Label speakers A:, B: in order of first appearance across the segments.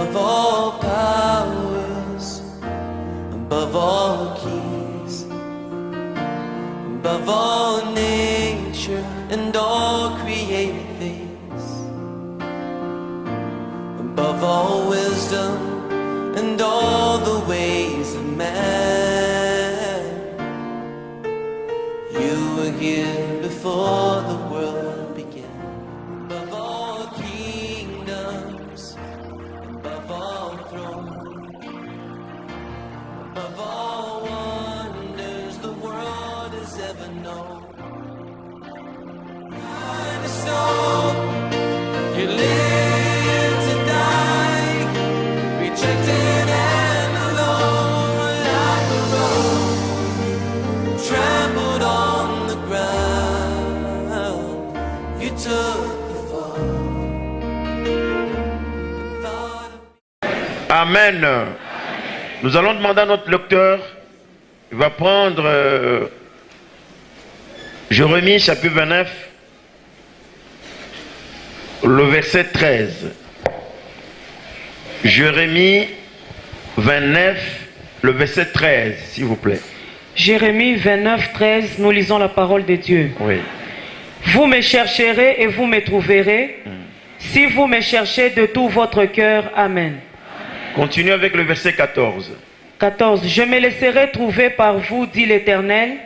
A: above all powers, above all keys, above all nature and all created things, above all wisdom and all the ways of man. You were here before the world began. Above all kingdoms, above all thrones, above all wonders the world has ever known. I know you live to die, rejected and alone like a rose, trampled on the ground. You took the fall.
B: Amen. Nous allons demander à notre lecteur, il va prendre Jérémie chapitre 29, le verset 13. Jérémie 29, le verset 13, s'il vous plaît.
C: Jérémie 29, 13, nous lisons la parole de Dieu.
B: Oui.
C: Vous me chercherez et vous me trouverez, si vous me cherchez de tout votre cœur. Amen.
B: Continue avec le verset 14.
C: 14. Je me laisserai trouver par vous, dit l'Éternel,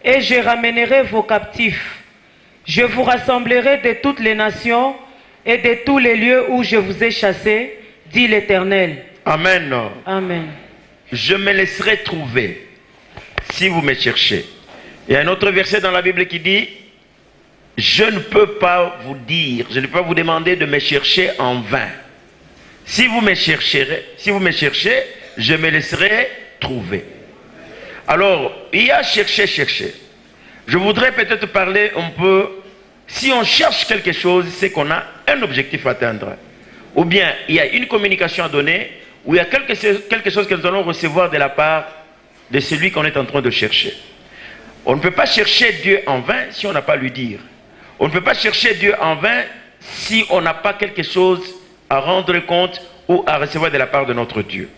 C: et je ramènerai vos captifs. Je vous rassemblerai de toutes les nations et de tous les lieux où je vous ai chassés, dit l'Éternel.
B: Amen.
C: Amen.
B: Je me laisserai trouver si vous me cherchez. Il y a un autre verset dans la Bible qui dit: je ne peux pas vous dire, je ne peux pas vous demander de me chercher en vain. Si vous me cherchez, je me laisserai trouver. Alors, il y a chercher. Je voudrais peut-être parler un peu, si on cherche quelque chose, c'est qu'on a un objectif à atteindre. Ou bien, il y a une communication à donner, ou il y a quelque chose que nous allons recevoir de la part de celui qu'on est en train de chercher. On ne peut pas chercher Dieu en vain si on n'a pas à lui dire. On ne peut pas chercher Dieu en vain si on n'a pas quelque chose à rendre compte ou à recevoir de la part de notre Dieu.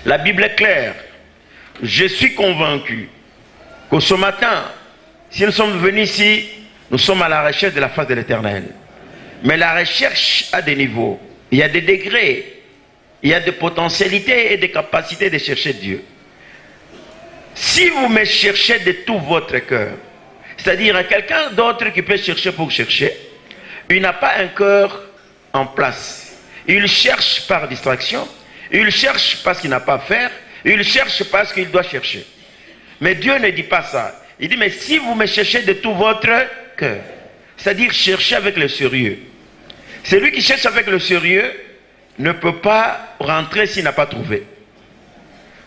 B: La Bible est claire. Je suis convaincu que ce matin, si nous sommes venus ici, nous sommes à la recherche de la face de l'Éternel. Mais la recherche a des niveaux. Il y a des degrés. Il y a des potentialités et des capacités de chercher Dieu. Si vous me cherchez de tout votre cœur, c'est-à-dire à quelqu'un d'autre qui peut chercher pour chercher, il n'a pas un cœur en place. Il cherche par distraction, il cherche parce qu'il n'a pas à faire, il cherche parce qu'il doit chercher. Mais Dieu ne dit pas ça. Il dit, mais si vous me cherchez de tout votre cœur, c'est-à-dire chercher avec le sérieux. Celui qui cherche avec le sérieux ne peut pas rentrer s'il n'a pas trouvé.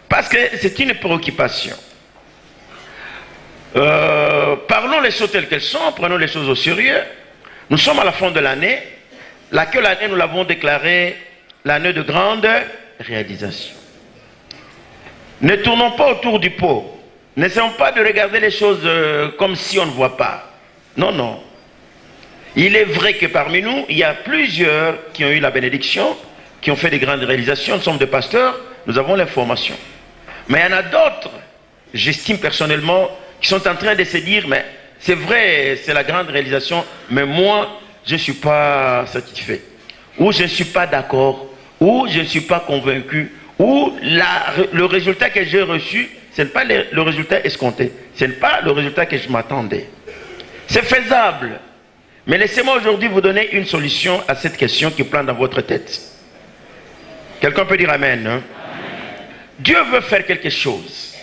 B: Parce que c'est une préoccupation. Parlons les choses telles qu'elles sont, prenons les choses au sérieux. Nous sommes à la fin de l'année. Laquelle année nous l'avons déclaré l'année de grande réalisation. Ne tournons pas autour du pot. N'essayons pas de regarder les choses comme si on ne voit pas. Non, non. Il est vrai que parmi nous, il y a plusieurs qui ont eu la bénédiction, qui ont fait des grandes réalisations. Nous sommes des pasteurs, nous avons l'information. Mais il y en a d'autres, j'estime personnellement, qui sont en train de se dire, mais c'est vrai, c'est la grande réalisation, mais moi, je ne suis pas satisfait, ou je ne suis pas d'accord, ou je ne suis pas convaincu, ou le résultat que j'ai reçu, ce n'est pas le résultat escompté, ce n'est pas le résultat que je m'attendais. C'est faisable, mais laissez-moi aujourd'hui vous donner une solution à cette question qui plane dans votre tête. Quelqu'un peut dire Amen, hein? Dieu veut faire quelque chose.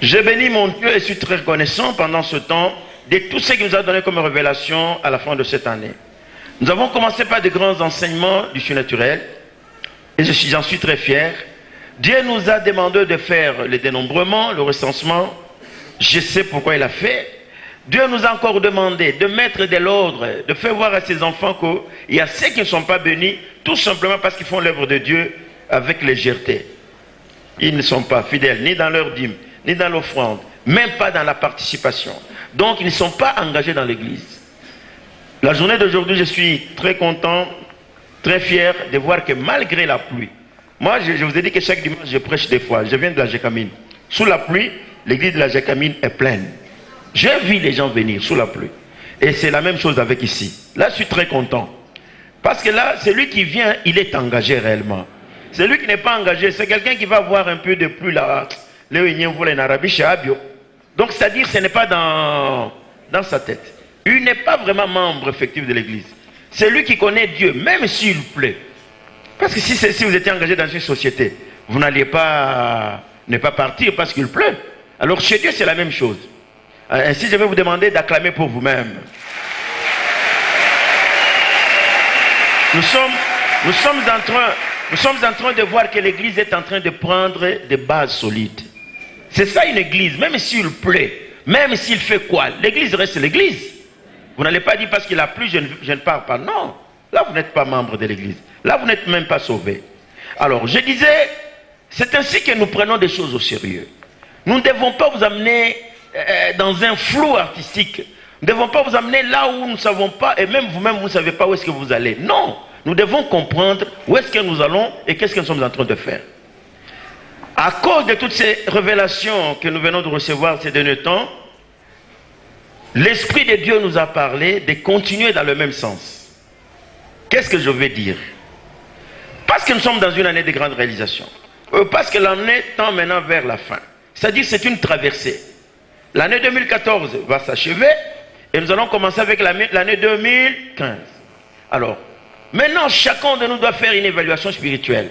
B: Je bénis mon Dieu et suis très reconnaissant pendant ce temps de tout ce qu'il nous a donné comme révélation à la fin de cette année. Nous avons commencé par de grands enseignements du surnaturel et j'en suis très fier. Dieu nous a demandé de faire le dénombrement, le recensement. Je sais pourquoi il a fait. Dieu nous a encore demandé de mettre de l'ordre, de faire voir à ses enfants qu'il y a ceux qui ne sont pas bénis, tout simplement parce qu'ils font l'œuvre de Dieu avec légèreté. Ils ne sont pas fidèles ni dans leur dîme, ni dans l'offrande, même pas dans la participation. Donc ils ne sont pas engagés dans l'église. La journée d'aujourd'hui, je suis très content très fier de voir que malgré la pluie, moi je vous ai dit que chaque dimanche je prêche des fois, je viens de la Gécamine. Sous la pluie, l'église de la Gécamine est pleine. J'ai vu les gens venir sous la pluie. Et c'est la même chose avec ici. Là, je suis très content. Parce que là, celui qui vient, il est engagé réellement. Celui qui n'est pas engagé, c'est quelqu'un qui va voir un peu de pluie là. Donc, c'est-à-dire que ce n'est pas dans sa tête. Il n'est pas vraiment membre effectif de l'église. C'est lui qui connaît Dieu, même s'il plaît. Parce que si vous étiez engagé dans une société, vous n'alliez pas ne pas partir parce qu'il pleut. Alors chez Dieu, c'est la même chose. Ainsi, je vais vous demander d'acclamer pour vous-même. Nous sommes en train de voir que l'église est en train de prendre des bases solides. C'est ça une église, même s'il pleut, même s'il fait quoi, l'église reste l'église. Vous n'allez pas dire parce qu'il a plu, je ne pars pas. Non, là vous n'êtes pas membre de l'église. Là vous n'êtes même pas sauvé. Alors je disais, c'est ainsi que nous prenons des choses au sérieux. Nous ne devons pas vous amener dans un flou artistique. Nous ne devons pas vous amener là où nous ne savons pas, et même vous-même vous ne savez pas où est-ce que vous allez. Non, nous devons comprendre où est-ce que nous allons et qu'est-ce que nous sommes en train de faire. À cause de toutes ces révélations que nous venons de recevoir ces derniers temps, l'Esprit de Dieu nous a parlé de continuer dans le même sens. Qu'est-ce que je veux dire? Parce que nous sommes dans une année de grande réalisation. Parce que l'année tend maintenant vers la fin. C'est-à-dire que c'est une traversée. L'année 2014 va s'achever et nous allons commencer avec l'année 2015. Alors, maintenant, chacun de nous doit faire une évaluation spirituelle.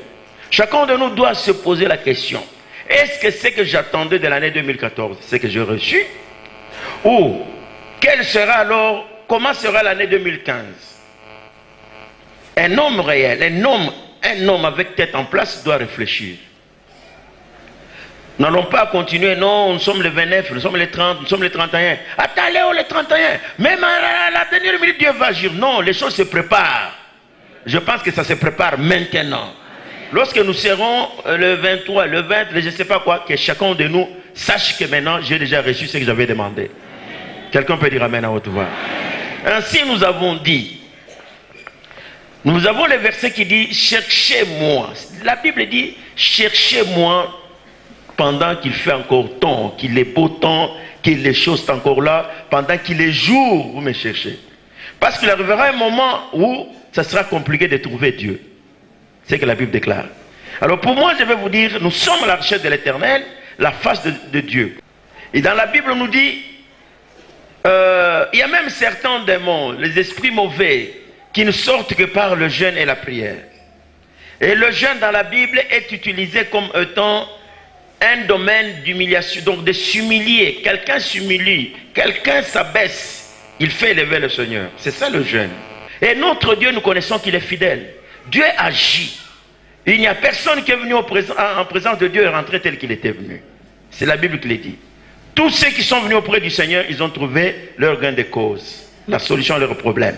B: Chacun de nous doit se poser la question. Est-ce que ce que j'attendais de l'année 2014, c'est que j'ai reçu? Ou, quelle sera alors, comment sera l'année 2015? Un homme réel, un homme avec tête en place doit réfléchir. Nous n'allons pas continuer, non, nous sommes le 29, nous sommes le 30, nous sommes le 31. Attends, Léo, le 31. Même à la dernière minute, Dieu va agir. Non, les choses se préparent. Je pense que ça se prépare maintenant. Lorsque nous serons le 23, le 20, je ne sais pas quoi, que chacun de nous sache que maintenant, j'ai déjà reçu ce que j'avais demandé. Quelqu'un peut dire amen à haute voix. Ainsi, nous avons dit, nous avons le verset qui dit, cherchez-moi. La Bible dit, cherchez-moi pendant qu'il fait encore temps, qu'il est beau temps, que les choses sont encore là, pendant qu'il est jour, vous me cherchez. Parce qu'il arrivera un moment où ça sera compliqué de trouver Dieu. C'est ce que la Bible déclare. Alors pour moi, je vais vous dire, nous sommes à la recherche de l'éternel, la face de Dieu. Et dans la Bible, on nous dit, il y a même certains démons, les esprits mauvais, qui ne sortent que par le jeûne et la prière. Et le jeûne dans la Bible est utilisé comme étant un domaine d'humiliation, donc de s'humilier. Quelqu'un s'humilie, quelqu'un s'abaisse, il fait élever le Seigneur. C'est ça le jeûne. Et notre Dieu, nous connaissons qu'il est fidèle. Dieu agit. Il n'y a personne qui est venu en présence de Dieu et rentré tel qu'il était venu. C'est la Bible qui le dit. Tous ceux qui sont venus auprès du Seigneur, ils ont trouvé leur gain de cause, la solution à leurs problèmes.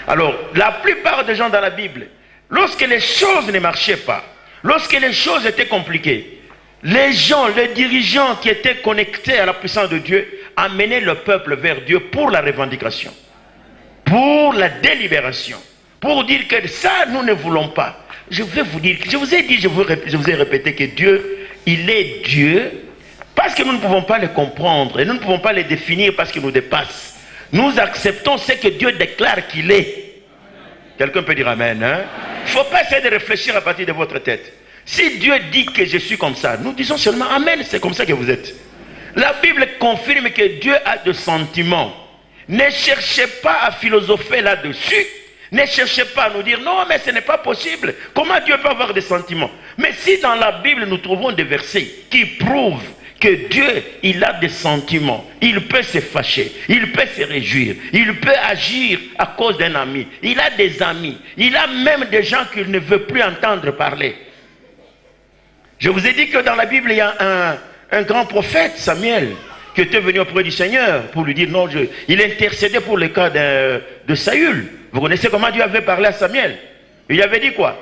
B: Alors, la plupart des gens dans la Bible, lorsque les choses ne marchaient pas, lorsque les choses étaient compliquées, les gens, les dirigeants qui étaient connectés à la puissance de Dieu, amenaient le peuple vers Dieu pour la revendication, pour la délibération, pour dire que ça, nous ne voulons pas. Je vais vous dire, je vous ai dit, je vous ai répété que Dieu, il est Dieu, parce que nous ne pouvons pas le comprendre, et nous ne pouvons pas le définir parce qu'il nous dépasse. Nous acceptons ce que Dieu déclare qu'il est. Quelqu'un peut dire amen, hein? Il ne faut pas essayer de réfléchir à partir de votre tête. Si Dieu dit que je suis comme ça, nous disons seulement amen, c'est comme ça que vous êtes. La Bible confirme que Dieu a des sentiments. Ne cherchez pas à philosopher là-dessus. Ne cherchez pas à nous dire non, mais ce n'est pas possible. Comment Dieu peut avoir des sentiments? Mais si dans la Bible nous trouvons des versets qui prouvent que Dieu, il a des sentiments, il peut se fâcher, il peut se réjouir, il peut agir à cause d'un ami, il a des amis, il a même des gens qu'il ne veut plus entendre parler. Je vous ai dit que dans la Bible, il y a un grand prophète, Samuel, qui était venu auprès du Seigneur pour lui dire non, il intercédait pour le cas de Saül. Vous connaissez comment Dieu avait parlé à Samuel? Il avait dit quoi?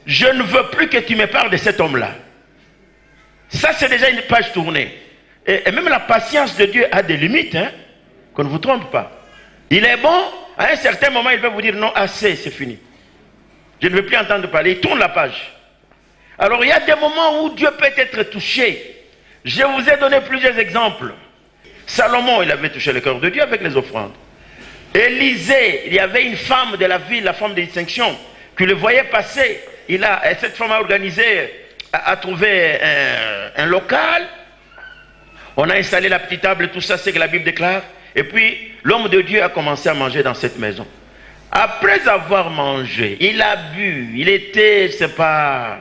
B: Je ne veux plus que tu me parles de cet homme-là. Ça, c'est déjà une page tournée. Et même la patience de Dieu a des limites, hein, qu'on ne vous trompe pas. Il est bon, à un certain moment, il va vous dire non, assez, c'est fini. Je ne veux plus entendre parler. Il tourne la page. Alors il y a des moments où Dieu peut être touché. Je vous ai donné plusieurs exemples. Salomon, il avait touché le cœur de Dieu avec les offrandes. Élisée, il y avait une femme de la ville, la femme de distinction, qui le voyait passer. Cette femme a organisé, a trouvé un local. On a installé la petite table, tout ça, c'est que la Bible déclare. Et puis, l'homme de Dieu a commencé à manger dans cette maison. Après avoir mangé, il a bu, il était, je ne sais pas,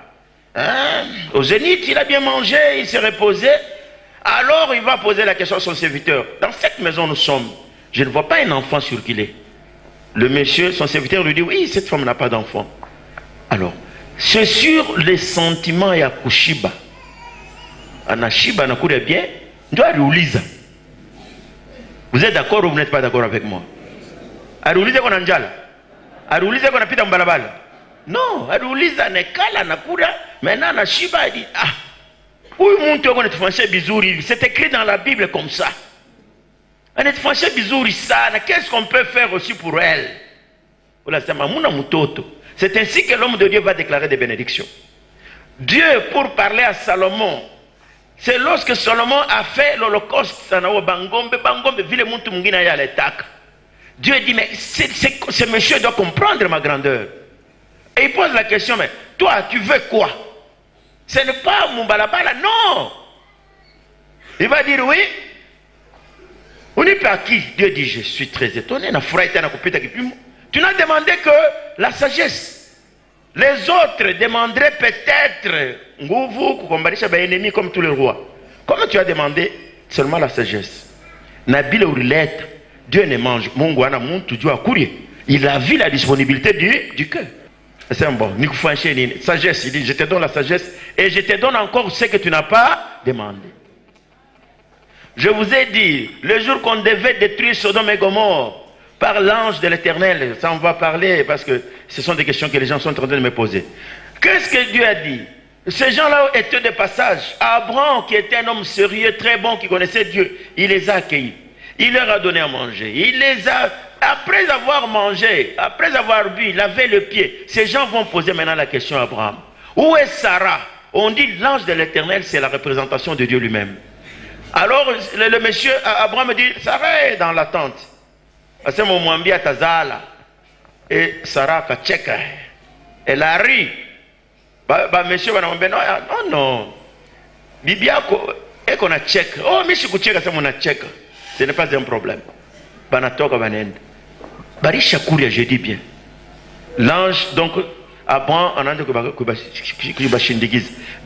B: au zénith, il a bien mangé, il s'est reposé. Alors, il va poser la question à son serviteur. Dans cette maison, nous sommes. Je ne vois pas un enfant sur qui il est. Le monsieur, son serviteur, lui dit, oui, cette femme n'a pas d'enfant. Alors, c'est sur les sentiments et à Kushiba. Anashiba, Nakure bien, doit réuliser. Vous êtes d'accord ou vous n'êtes pas d'accord avec moi? Arulize qu'on anjala. Arulize qu'on a pita mbalabala. Non, arulize nekala nakura. Maintenant, Anashiba dit, ah, oui, mon Dieu, on est français bizouri. C'est écrit dans la Bible comme ça. On est français bizouri ça. Qu'est-ce qu'on peut faire aussi pour elle? C'est ainsi que l'homme de Dieu va déclarer des bénédictions. Dieu, pour parler à Salomon, c'est lorsque Salomon a fait l'Holocauste, Dieu dit, mais ce monsieur doit comprendre ma grandeur. Et il pose la question, mais toi, tu veux quoi? Ce n'est pas mon balabala, non. Il va dire oui. On n'est pas qui? Dieu dit, je suis très étonné. Tu n'as demandé que la sagesse. Les autres demanderaient peut-être ennemi comme tous les rois. Comment tu as demandé seulement la sagesse? Nabil ou l'être, Dieu ne mange. Il a vu la disponibilité du cœur. C'est un bon. Sagesse, il dit, je te donne la sagesse et je te donne encore ce que tu n'as pas demandé. Je vous ai dit, le jour qu'on devait détruire Sodome et Gomorrhe par l'ange de l'Éternel, ça on va parler parce que ce sont des questions que les gens sont en train de me poser. Qu'est-ce que Dieu a dit? Ces gens-là étaient de passage. Abraham, qui était un homme sérieux, très bon, qui connaissait Dieu, il les a accueillis. Il leur a donné à manger. Il les a, après avoir mangé, après avoir bu, lavé le pied, ces gens vont poser maintenant la question à Abraham. Où est Sarah? On dit l'ange de l'Éternel, c'est la représentation de Dieu lui-même. Alors le monsieur, Abraham dit, Sarah est dans la tente. Parce que mon mwambi à Tazala. Et Sarah kacheka. Elle a ri. Monsieur, non, non. Bibiako, et qu'on a check. Oh, mais je suis c'est mon check. Ce n'est pas un problème. Banatoka banend. Barisha Kouria, je dis bien. L'ange, donc, Abraham,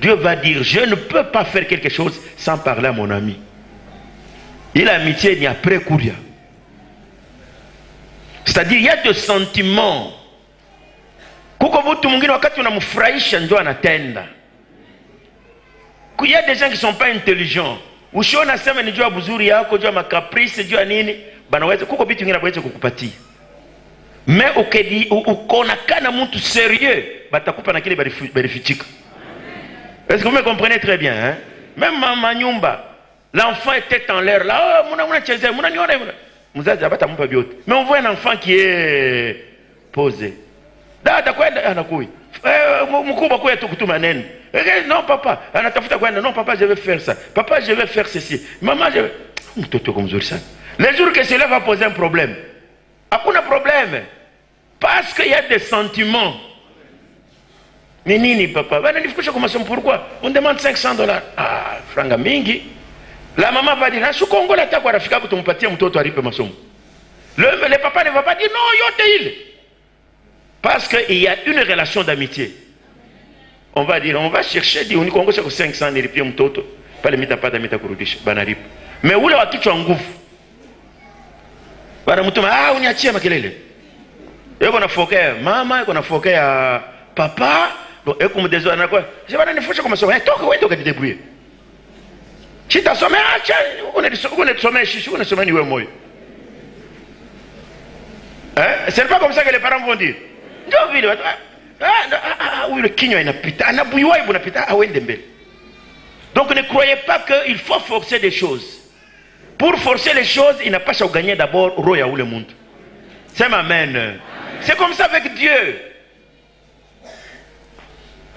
B: Dieu va dire, je ne peux pas faire quelque chose sans parler à mon ami. Il a amitié, il y a pré-Kouria. C'est-à-dire, il y a des sentiments. Il y a des gens qui ne sont pas intelligents. Mais ukona mtu sérieux, batakupa na kile barifichika. Est-ce que vous me comprenez très bien, hein? Même ma nyumba, l'enfant était en l'air là, mais on voit un enfant qui est posé. Non papa, non papa, je vais faire ça. Papa, je vais faire ceci. Maman, je vais... Les jours que cela va poser un problème, aucun problème. Parce qu'il y a des sentiments. Mais nini papa, pourquoi? On demande $500. Ah, franga mingi. La maman va dire, le papa ne va pas dire, non, yote il. Parce qu'il y a une relation d'amitié. On va dire, on va chercher, on y congo 500 et puis mtoto. Pas le mita pas d'amita kurudisha, banarip. Mais où le wakichwa nguvu? Bana mutuma, ah, uniachia makelele. Eko na fokea mama, eko na fokea papa, eko mdezo anakwa. Je vais nifusha kwa masomo. Toka wewe toka débrouiller. Chita somea acha, on est somea chichi, on est somea ni wewe moyo. Hein? C'est pas comme ça que les parents vont dire. Ndio vile watu. Oui, le kinywa inapita, anabuiwa inapita, awende mbele. Donc ne croyez pas qu'il faut forcer des choses. Pour forcer les choses, il n'a pas à gagner d'abord roya ou le monde. C'est amen. C'est comme ça avec Dieu.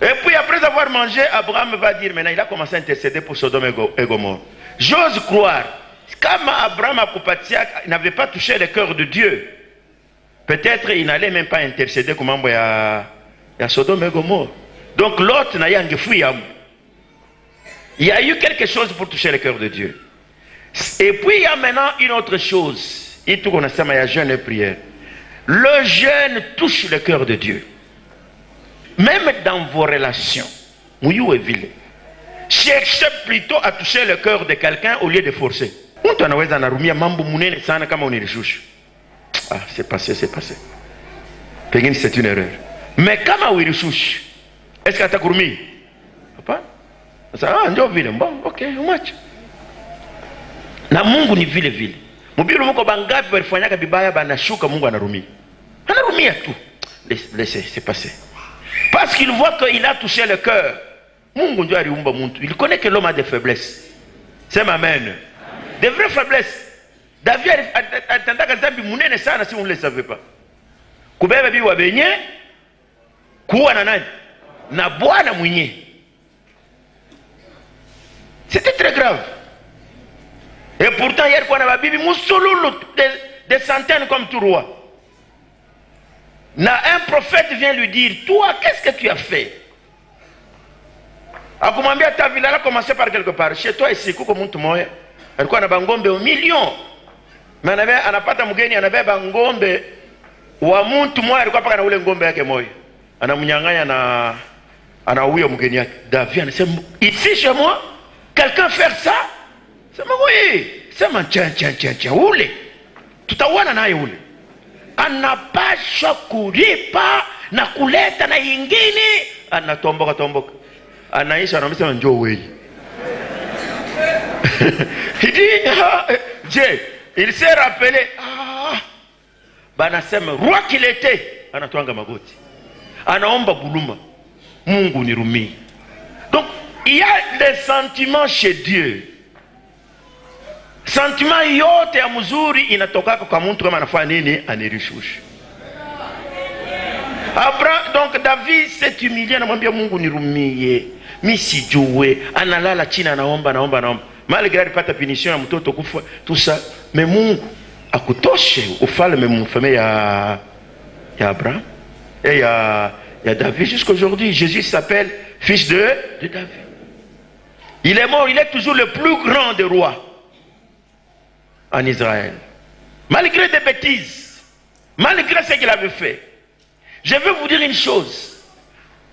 B: Et puis après avoir mangé, Abraham va dire, maintenant il a commencé à intercéder pour Sodome et Gomorrhe. J'ose croire, comme Abraham n'avait pas touché le cœur de Dieu, peut-être il n'allait même pas intercéder comme il y a Sodome et Gomorrhe. Donc l'autre n'a pas fui. Il y a eu quelque chose pour toucher le cœur de Dieu. Et puis il y a maintenant une autre chose. Il y a jeûne et prière. Le jeûne touche le cœur de Dieu. Même dans vos relations, cherchez plutôt à toucher le cœur de quelqu'un au lieu de forcer. Ah, c'est passé. C'est une erreur. Mais comment il touche? Est-ce que tu as couru? Papa? Ah, bon, ok, match. Na Mungu ni vile vile. Mubiru muko bangapi walifanyaka bibaya banashuka Mungu anarumia. Anarumia tout. Laissez, c'est passé. Parce qu'il voit qu'il a touché le cœur. Mungu ndio aliumba mtu. Il connaît que l'homme a des faiblesses. C'est amen. Des vraies faiblesses. David atendaka zambi munene sana si on ne le savait pas. Kubeba biwa benye kuwa na nani? Na Bwana mwenye. C'était très grave. Et pourtant, hier, quand on a Bibi, des centaines comme tout roi. Un prophète vient lui dire, toi, qu'est-ce que tu as fait? A commencé ta ville, elle a commencé par quelque part. Chez toi, ici, comme tout le monde, elle a bangombe au million. Mais on n'a pas de mugeni, on avait bangombe ou à muntu moi, elle a pas de ngombe yake moi. On a munyanganya na ouyo mugeni yake. David, ici chez moi, quelqu'un faire ça? C'est oui, c'est mon tiens, oule. Tout à l'heure, na oule. Anapasha kulipa na kuleta na ingine. Anatomboka. Anaisha anamsema njoo wewe. Il dit, il s'est rappelé, banasema roi qu'il était, anatwanga magoti. Anaomba buluma. Mungu nirumie. Donc, il y a des sentiments chez Dieu. Sentiment yote ya mzuri inatokaka kwa mtu kama anafanya nini, anirishusha. Abraham, donc David s'est humilié, anamwambia Mungu nirumie. Mimi sijue, analala chini anaomba. Malgré alipata punition ya mtoto kufa tout ça, mais Mungu akutoshe ufalme mfalme ya Abraham et ya David jusqu'à aujourd'hui. Jésus s'appelle fils de David. Il est mort, il est toujours le plus grand des rois en Israël. Malgré des bêtises, malgré ce qu'il avait fait. Je veux vous dire une chose.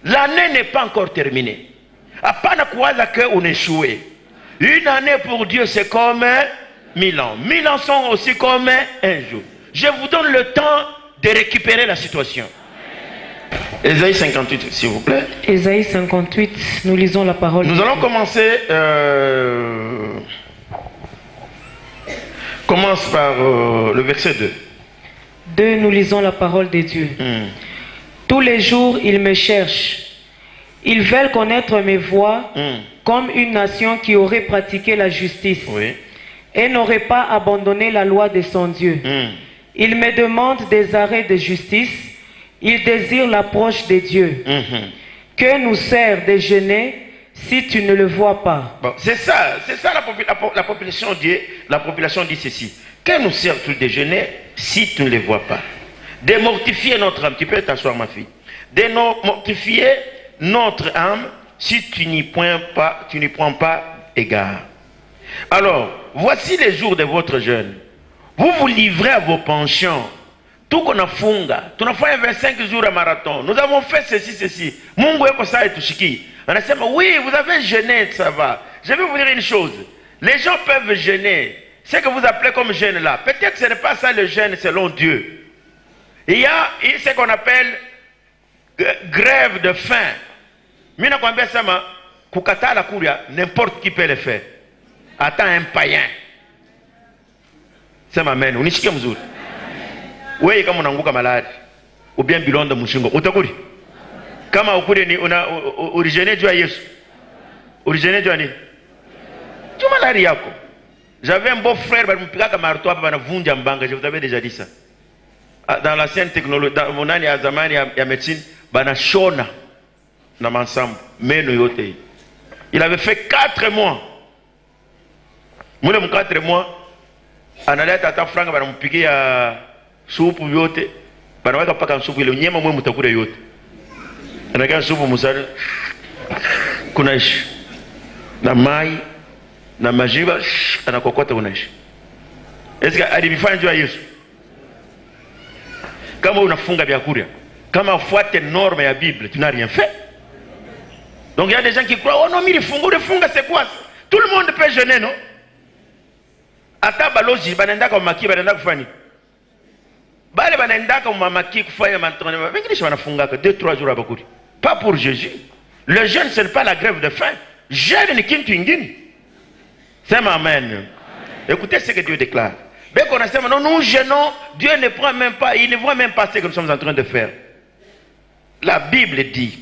B: L'année n'est pas encore terminée. Apana kuwaza que on échoué. Une année pour Dieu c'est comme 1000 ans. 1000 ans sont aussi comme un jour. Je vous donne le temps de récupérer la situation. Ésaïe 58, s'il vous plaît.
C: Ésaïe 58, nous lisons la parole.
B: Nous allons commencer. Commence par le verset 2.
C: 2, nous lisons la parole de Dieu. Tous les jours, ils me cherchent. Ils veulent connaître mes voies comme une nation qui aurait pratiqué la justice et n'aurait pas abandonné la loi de son Dieu. Ils me demandent des arrêts de justice. Ils désirent l'approche de Dieu. Que nous sert de jeûner si tu ne le vois pas?
B: Bon, c'est ça la population dit ceci. Que nous sert-il de jeûner si tu ne le vois pas? De mortifier notre âme. Tu peux t'asseoir, ma fille. De mortifier notre âme si tu n'y prends pas égard. Alors, voici les jours de votre jeûne. Vous vous livrez à vos pensions. Tout qu'on a funga. Tu as fait 25 jours à marathon. Nous avons fait ceci. Mungu eko sa etushiki. On a dit, oui, vous avez jeûné, ça va. Je vais vous dire une chose. Les gens peuvent jeûner. Ce que vous appelez comme jeûne là. Peut-être que ce n'est pas ça le jeûne selon Dieu. Il y a ce qu'on appelle grève de faim. Mina kwambia sama kukata la kuria, n'importe qui peut le faire. Attends un païen. C'est ma mène. Unishikia mzuri. Wewe kama unaanguka malari, ou bien bilonda mshingo, utakuri. Kama ukuri ni origine jua Yesu. Origine jua ni? Jua malari yako. J'avais un beau frère, balimupigaka marteau hapa banavunja mbanga, je vous avais déjà dit ça. Dans l'ancienne technologie, dans mon année à zamani ya médecine, banashona. na ensemble. Il avait fait 4 mois. Moulem 4 mois. On allait à ta franga, on piqué à soupe ou yote. On va pas qu'un soupe, il y a un moment où yote. On a qu'un soupe moussal. Kunaish. Na mai, na majiba, na kokota kunaish. Est-ce que alibifanya jua Yesu? Kama unafunga vyakula, kama ufuate norme ya Bible, tu n'as rien fait. Donc il y a des gens qui croient, oh non, mais le funga c'est quoi? Tout le monde peut jeûner, non? Ata baloji, banenda kwa maki, banenda kufanya. Bale banenda kwa mamaki kufanya mantone, wengine shi wanafunga 2-3 jours abakuri. Pas pour Jésus. Le jeûne, ce n'est pas la grève de faim. Jeûne ni kintu ingine. C'est amen. Écoutez ce que Dieu déclare. Dès qu'on a dit, non, nous jeûnons, Dieu ne prend même pas, il ne voit même pas ce que nous sommes en train de faire. La Bible dit,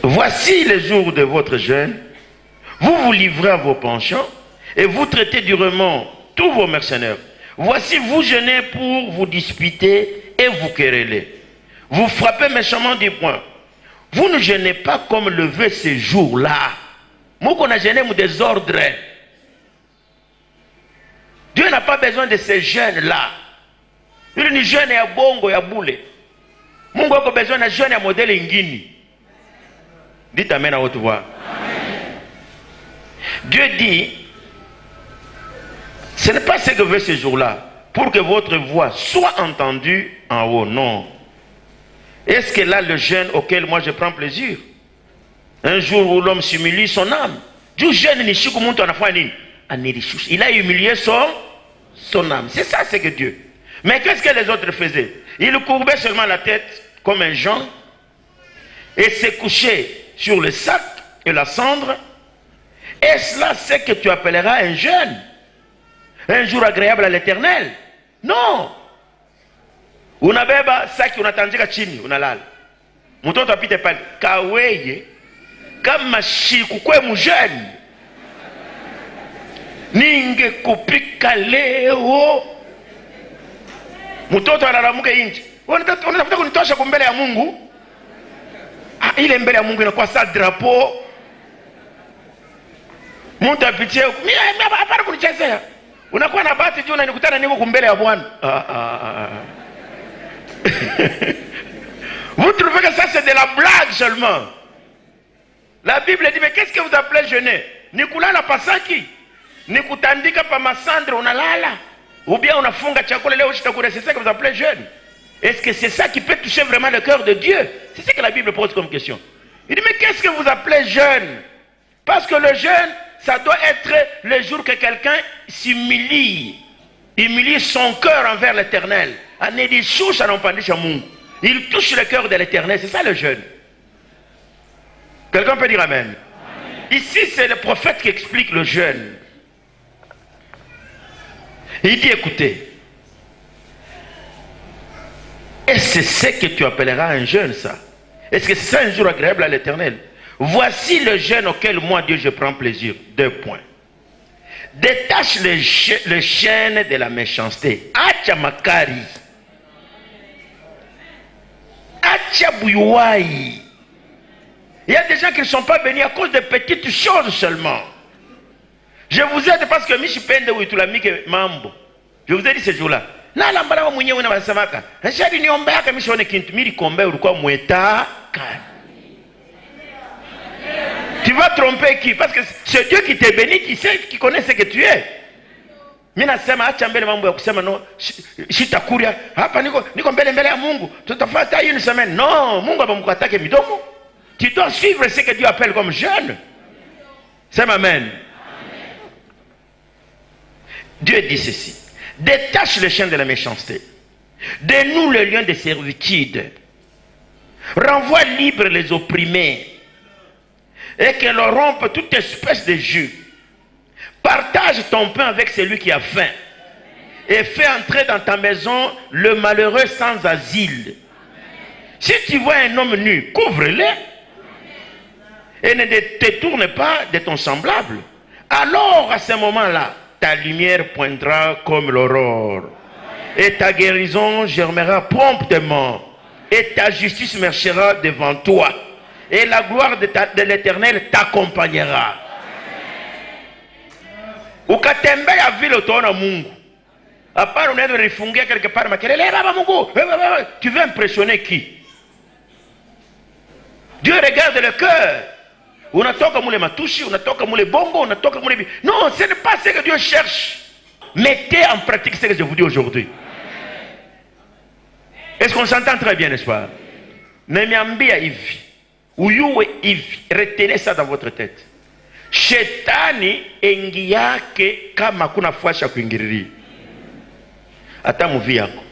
B: voici les jours de votre jeûne, vous vous livrez à vos penchants et vous traitez durement tous vos mercenaires. Voici vous jeûnez pour vous disputer et vous quereller. Vous frappez méchamment du poing. Vous ne jeûnez pas comme le veut ces jours-là. Moi qu'on a gêné mon désordre. Dieu n'a pas besoin de ces jeunes-là. Il n'y a jeune à bongo ya boule. Mungu a besoin de jeunes à modèle ingini. Dites amen à haute voix. Dieu dit, ce n'est pas ce que veut ces jours-là, pour que votre voix soit entendue en haut. Non. Est-ce que là le jeûne auquel moi je prends plaisir? Un jour où l'homme s'humilie son âme. Dieu jeûne ni chikou muntu anafanya nini? Il a humilié son âme. C'est ça, c'est que Dieu. Mais qu'est-ce que les autres faisaient? Ils courbaient seulement la tête comme un Jean et se couchaient sur le sac et la cendre. Est-ce là ce que tu appelleras un jeûne? Un jour agréable à l'Éternel? Non. Unabeba saki unatanjika chini unalala. Mtoto apite pale kaweye kama shiku kwe mjeune. Ningekupika leo. Mtoto analamuka nje. Unatafuta kunitosha mbele ya Mungu? Ile mbele ya Mungu inakuwa sa drapeau. Mtu apitie, mimi hapana kunichezea. Unakuwa na bahati juu unanikutana niko mbele ya Bwana. Vous trouvez que ça c'est de la blague seulement? La Bible dit, mais qu'est-ce que vous appelez jeûner? Nikulala pasaki? Nikutandika pa masandre unalala? Ou bien unafunga chakula leo usitakula? C'est ça que vous appelez jeûne? Est-ce que c'est ça qui peut toucher vraiment le cœur de Dieu? C'est ce que la Bible pose comme question. Il dit, mais qu'est-ce que vous appelez jeûne? Parce que le jeûne, ça doit être le jour que quelqu'un s'humilie. Humilie son cœur envers l'Éternel. Il touche le cœur de l'Éternel. C'est ça le jeûne. Quelqu'un peut dire amen? Ici, c'est le prophète qui explique le jeûne. Il dit, écoutez, est-ce que c'est ce que tu appelleras un jeûne, ça? Est-ce que c'est un jour agréable à l'Éternel? Voici le jeûne auquel moi, Dieu, je prends plaisir. 2 points. Détache le chaîne de la méchanceté. Acha makari. Acha bouyoui. Il y a des gens qui ne sont pas bénis à cause de petites choses seulement. Je vous aide parce que Michipende ou Itulamike Mambo. Je vous ai dit ce jour-là. Na lambala mwenyewe na wasamaka. Nashadi niombeaka mishone kintu miri kombe ulikuwa mweta kani. Tu vas tromper qui? Parce que c'est Dieu qui te bénit, qui sait, qui connaît ce que tu es. Mina sema acha mbele mambo ya kusema no shitakuria hapa niko mbele ya Mungu. Tutafata une semaine. Non, Mungu abamkatake midomo. Tu dois suivre ce que Dieu appelle comme jeûne. C'est amen. Dieu dit ceci. Détache le chaîne de la méchanceté. Dénoue le lien de servitude. Renvoie libre les opprimés. Et que l'on rompe toute espèce de jus. Partage ton pain avec celui qui a faim. Et fais entrer dans ta maison le malheureux sans asile. Si tu vois un homme nu, couvre-le. Et ne te tourne pas de ton semblable. Alors à ce moment-là, ta lumière poindra comme l'aurore. Et ta guérison germera promptement. et ta justice marchera devant toi. Et la gloire de l'Éternel t'accompagnera. Ukatembea vile utaona Mungu. Hapana unaenda rifungia quelque part makelele baba Mungu. Tu veux impressionner qui? Dieu regarde le cœur. Unatoka mule matushi, unatoka mule bongo, unatoka mule... Non, ce n'est pas ce que Dieu cherche. Mettez en pratique ce que je vous dis aujourd'hui. Est-ce qu'on s'entend très bien, n'est-ce pas? Nemiambia hivi. Uyuwe hivi. Retenez ça dans votre tête. Shetani engi yake kama kuna fuasha kuingiriri. Ata muvi yako.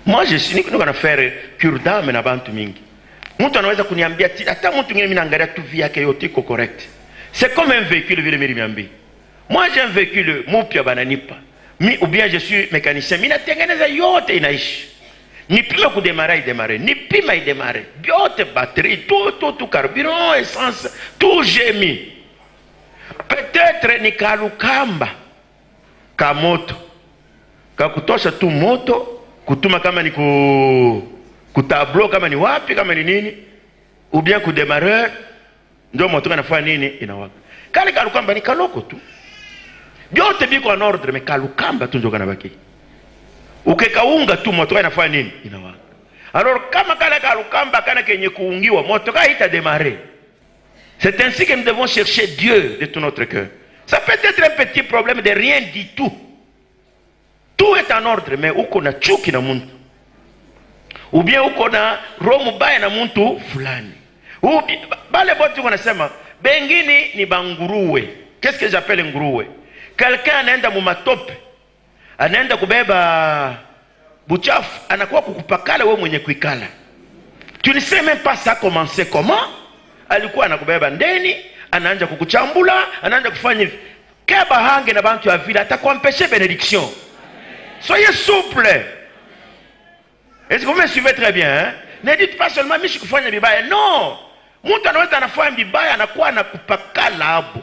B: Moi je suis niko na faire cure d'âme na bantu mingi. Mtu anaweza kuniambia hata mtu mwingine mimi naangalia tu vie yake yote iko correct. C'est comme un véhicule vile mimi niambia. Moi j'ai un véhicule mpya bananipa. Ou bien je suis mécanicien, mimi natengeneza yote inaishi. Nipime kudemare idemare, nipima idemare. Biote batterie, tout carburant, essence, tout j'ai mis. Peut-être ni kalukamba ka moto. Kakutosha tu moto, kutuma kama ni ku tableau kama ni wapi kama ni nini, ou bien ku démarreur ndio moto kanafanya nini inawaka. Kale kalukamba ni kaloko tu. Biote biko en ordre mais kalukamba tu ndio kanabaki. Ukekaunga tu moto kanafanya nini inawaka. Alors kama kale kalukamba kana kenye kuungiwa moto kaita démarrer. C'est ainsi que nous devons chercher Dieu de tout notre cœur. Ça peut être un petit problème de rien du tout. Tout est en ordre, mais uko na chuki na muntu. Ou bien uko na roho mbaya na muntu fulani. Ou bale bote wanasema bengine ni banguruwe. Qu'est-ce que j'appelle nguruwe? Quelqu'un anaenda mu matope. Anaenda kubeba buchafu, anakuwa kukupakala wewe mwenye kuikala. Tu ne sais même pas ça commencer comment? Alikuwa anakubeba ndeni, anaanza kukuchambula, anaanza kufanya hivi. Kaba hange na bantu ya vile atakuempêcher bénédiction. Soyez souple. Est-ce que vous me suivez très bien? Hein? Ne dites pas seulement mishi kufanya bibaya. Non. Mtu anaweza anafanya bibaya anakuwa anakupakala hapo.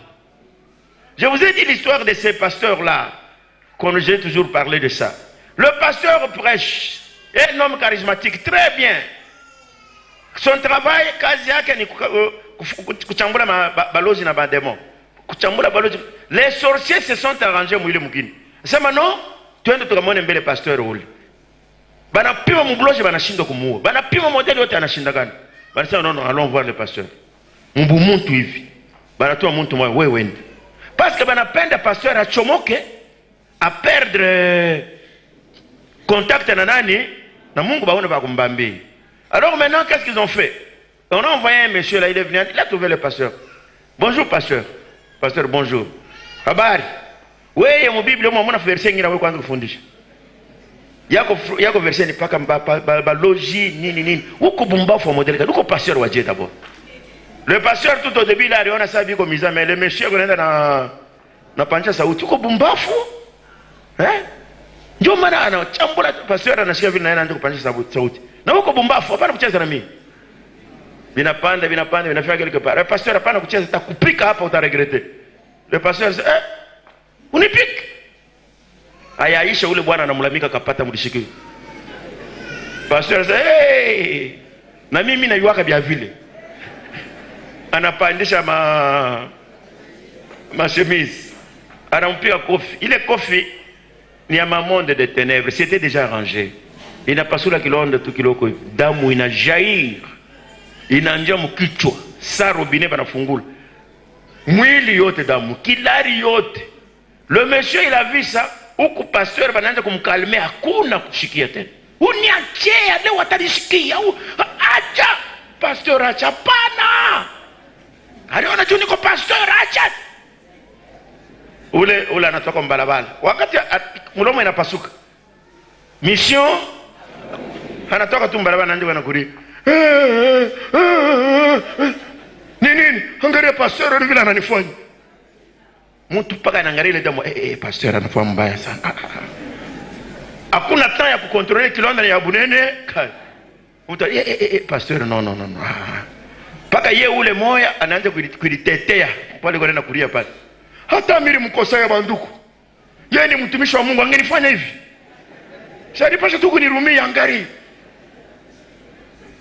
B: Je vous ai dit l'histoire de ces pasteurs-là. Quand j'ai toujours parlé de ça. Le pasteur prêche. Un homme charismatique. Très bien. Son travail, kazi yake ni kuchambula balozi na bademo. Kuchambula balozi. Les sorciers se sont arrangés mwile mugini. Sema non, tuende tukamone mbele pasteur ule. Banapima mubloje banashinda kumuua. Banapima modeli yote anashinda gani. Banasema non, allons voir le pasteur. Mbu muntu hivi. Banatoa muntu mwa wewe wende. Parce que banapenda pasteur achomoke, a perdre contact na nani na Mungu baone ba kumbambi. Alors maintenant, qu'est-ce qu'ils ont fait? On a envoyé un monsieur là, il est venu, il a trouvé le pasteur. Bonjour pasteur. Pasteur, bonjour. Habari. Oui, mon Bible, moi, on a fait verset ngira wewe kwanza kufundisha. Yako verset ni paka balogi nini. Uko bumbafu wa modèle, uko pasteur wa Dieu d'abord. Le pasteur tout au début là, il a sa vie comme ça, mais le monsieur anaenda na pancha sauti. Uko bumbafu? Hein? Ndio maana anachambula pasteur anasikia vile anaanza kupancha sauti. Na uko bumbafu, hapana kucheza na mimi. Vinapanda, vinafika quelque part. Le pasteur hapana kucheza, takupika hapa utaregrete. Le pasteur dit unipike. Ayaisha ule bwana anamlamika kapata mlishiki. Pasteur dit hey! Na mimi naiwaka bia vile. Anapandisha ma chemise. Anampiga kofi. Ile kofi ni ya monde de ténèbres, c'était déjà arrangé. Ina pasula kilonda tu kiloko damu inajair. Inaanjia mkichwa. Sa robinet banafungula. Mwili yote damu, kilari yote. Le monsieur il a vu ça, huku pasteur banaanza kumkalmea, hakuna kushikia tena. Uniachia leo atanishikia. Acha pasteur acha pana. Aliona tu niko pasteur acha. Ule anatoka mbalabala. Wakati mlomo inapasuka. Mission anatoka tu mbalabala anaanza kunakuria. Nini? Angalia pasteur vile ananifanya. Mtu paka anaangalia ile damu, pasteur anafanya mbaya sana. Hakuna temps ya kukontrole kilonda ya bunene. Mtu pasteur non. Paka ye ule moya anaanza kulitetea pale kwa nenda kulia pale. Hata mimi mkosa ya banduku. Yeye ni mtumishi wa Mungu angenifanya hivi. Sasa pasha tu kunirumia ngari.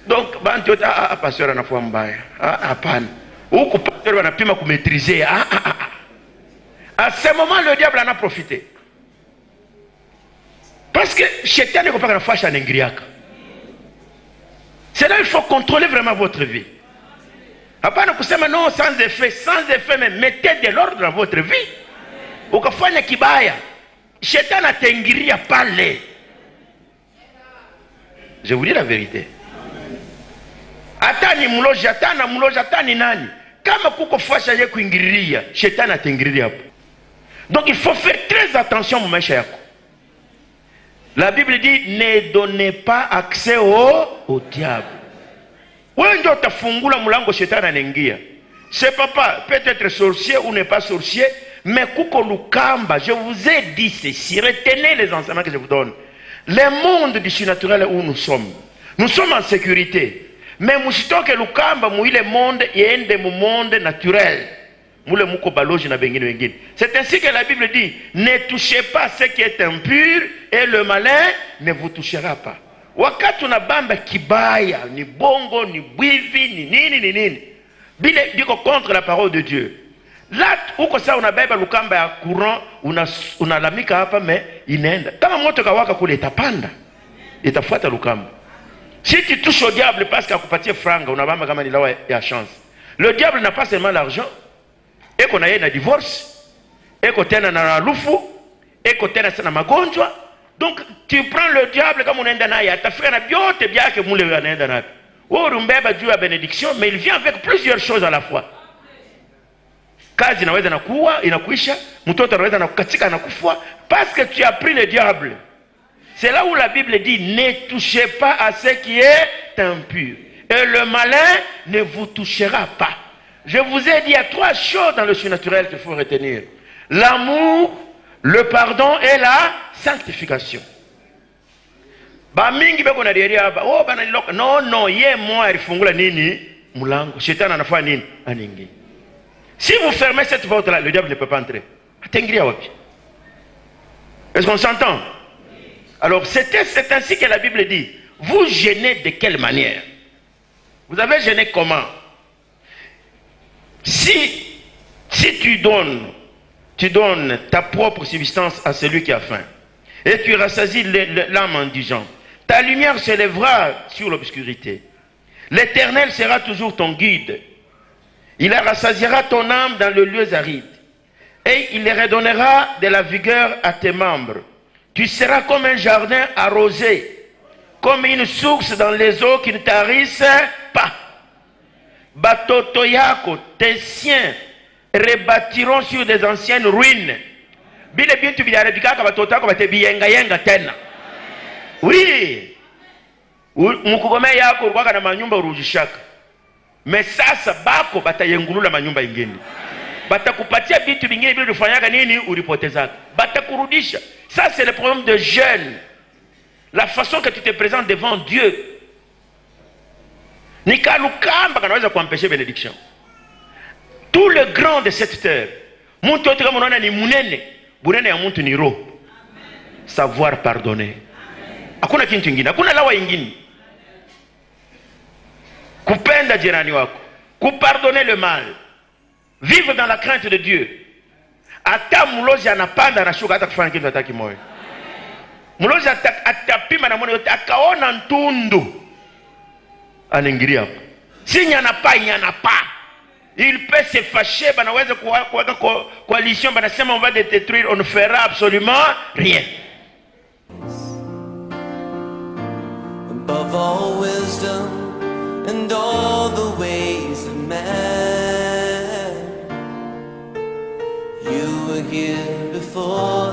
B: Donc bantu yote pasteur anafua mbaya. Hapana. Huku pasteur wanapima kumaîtriser. À ce moment le diable en a profité. Parce que Shetani ne peut pas faire ça. C'est là qu'il faut contrôler vraiment votre vie. Hapana kusema non sans effet, mais mettez de l'ordre dans votre vie. Ukafanya kibaya, Shetani ataingilia pale. Je vous dis la vérité. Atani mloji, atani nani. Kama kuko fasha ye kuingililia, Shetani ataingilia hapo. Donc il faut faire très attention mon maisha yako. La Bible dit ne donnez pas accès au diable. Wewe ndio utafungula mlango Shetani anaingia. C'est papa peut-être sorcier ou n'est pas sorcier, mais kuko lukamba, je vous ai dit ceci, retenez les enseignements que je vous donne. Le monde du surnaturel où nous sommes en sécurité. Mais musitoke lukamba muile monde yende mu monde naturel. Mule muko baloji na bengine wengine. C'est ainsi que la Bible dit, ne touchez pas ce qui est impur et le malin ne vous touchera pas. Wakati unabamba kibaya, ni bongo, ni bwivi, ni nini. Bile diko contre la parole de Dieu. Là, uko saa unabeba lukamba ya courant, unalamika hapa mais inaenda. Kama moto kawaka kule itapanda. Itafuata lukamba. Si tu touches au diable parce qu'il a coupé franga, unabamba kama ni lawa ya chance. Le diable n'a pas seulement l'argent. Eko na yeye na divorce, eko tena na lufu, eko tena sana magonjwa. Donc tu prends le diable comme unaenda naye, atafika na vyote vyake mule anaenda naye. Wewe umbeba juu ya bénédiction, mais il vient avec plusieurs choses à la fois. Kazi inaweza nakuwa, inakuisha, mtoto anaweza nakukatika nakufa parce que tu as pris le diable. C'est là où la Bible dit ne touchez pas à ce qui est impur et le malin ne vous touchera pas. Je vous ai dit, il y a trois choses dans le surnaturel qu'il faut retenir. L'amour, le pardon et la sanctification. Mingi beko na deria ba oh bana niloka non ye moi alifungula nini mulango shetani anafanya nini aningi. Si vous fermez cette porte là, le diable ne peut pas entrer. Atengiria wapi? Est-ce qu'on s'entend? Alors c'est ainsi que la Bible dit. Vous gênez de quelle manière? Vous avez gêné comment? Si tu donnes ta propre substance à celui qui a faim, et tu rassasies l'âme indigente, ta lumière se lèvera sur l'obscurité. L'Éternel sera toujours ton guide. Il rassasiera ton âme dans les lieux arides, et il redonnera de la vigueur à tes membres. Tu seras comme un jardin arrosé, comme une source dans les eaux qui ne tarissent pas. Batoto yako, tes siens, rebâtiront sur des anciennes ruines. Bile bintu biharibikaka batoto yako bate biyenga tena. Oui. Mukugome yako ulikuwa na manyumba urujishaka. Mais sasa bako batayengulula manyumba ingine. Batakupatia vitu vingine bila kufanyaka nini ulipotezaka. Batakurudisha. Ça c'est le problème de jeûne. La façon que tu te présentes devant Dieu. Nikalukamba kanaweza kuempêcher bénédiction. Tout le grand de cette terre. Muntu yote kama unaona ni munene, bunene ya muntu ni roho. Savoir pardonner. Hakuna kitu kingine, hakuna lawa ingine. Kupenda jirani wako, kupardonner le mal. Vivre dans la crainte de Dieu. Ata mulozi anapanda na shuka hata kufanya kitu hataki moyo. Mulozi atapima na moyo yote akaona ntundu. Anaingilia hapo. Si nyana pa. Il peut se fâcher, banaweza kuweka coalition, banasema on va te détruire, on ne fera absolument rien.
A: Above all wisdom and all the ways of man, you were here before